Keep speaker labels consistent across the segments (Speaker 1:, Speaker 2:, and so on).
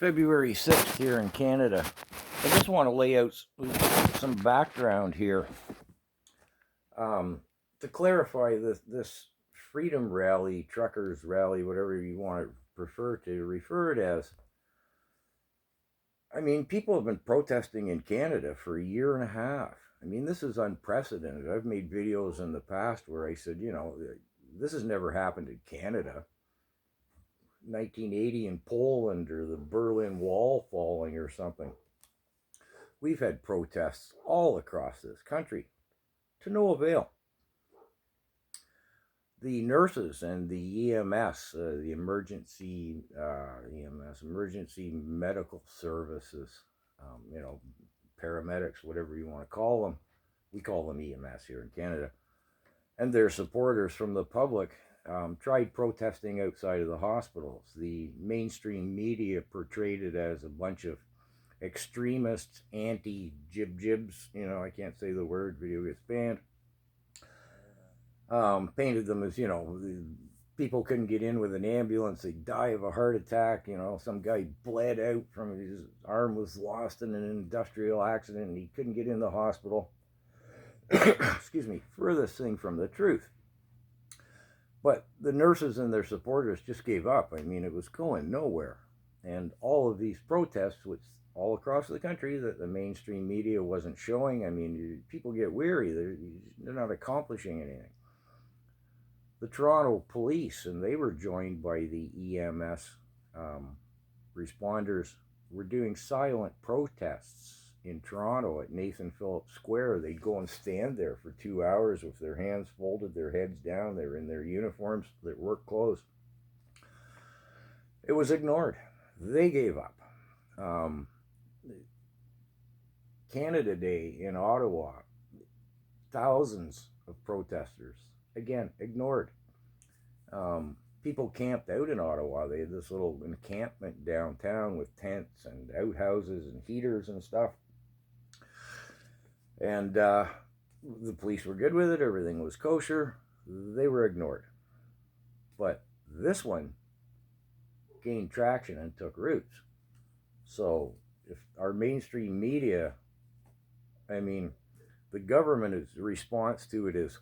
Speaker 1: February 6th here in Canada. I just want to lay out some background here to clarify this freedom rally, truckers rally, whatever you want to refer it as. I mean, people have been protesting in Canada for a year and a half. I mean, this is unprecedented. I've made videos in the past where I said, this has never happened in Canada. 1980 in Poland, or the Berlin Wall falling or something. We've had protests all across this country to no avail. The nurses and the EMS, the emergency medical services, paramedics, whatever you want to call them. We call them EMS here in Canada. And their supporters from the public tried protesting outside of the hospitals. The mainstream media portrayed it as a bunch of extremists, anti-jibs, I can't say the word, video gets banned. Painted them as, people couldn't get in with an ambulance, they'd die of a heart attack, some guy bled out from his arm, was lost in an industrial accident, and he couldn't get in the hospital. Excuse me, furthest thing from the truth. But the nurses and their supporters just gave up. I mean, it was going nowhere. And all of these protests, which all across the country that the mainstream media wasn't showing, I mean, people get weary. They're not accomplishing anything. The Toronto police, and they were joined by the EMS responders, were doing silent protests in Toronto at Nathan Phillips Square. They'd go and stand there for 2 hours with their hands folded, their heads down. They were in their uniforms, their work clothes. It was ignored. They gave up. Canada Day in Ottawa, thousands of protesters, again, ignored. People camped out in Ottawa. They had this little encampment downtown with tents and outhouses and heaters and stuff. And the police were good with it. Everything was kosher. They were ignored. But this one gained traction and took roots. So if our mainstream media, the government's response to it is,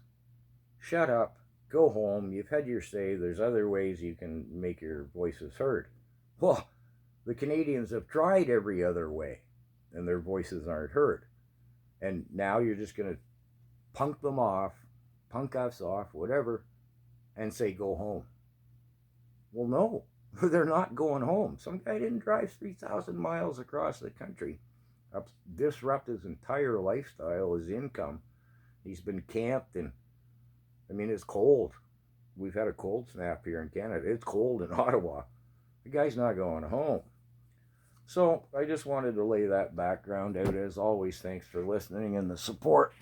Speaker 1: shut up, go home, you've had your say, there's other ways you can make your voices heard. Well, the Canadians have tried every other way, and their voices aren't heard. And now you're just going to punk us off, whatever, and say, go home. Well, no, they're not going home. Some guy didn't drive 3,000 miles across the country, disrupt his entire lifestyle, his income. He's been camped, and it's cold. We've had a cold snap here in Canada. It's cold in Ottawa. The guy's not going home. So I just wanted to lay that background out. As always, thanks for listening and the support.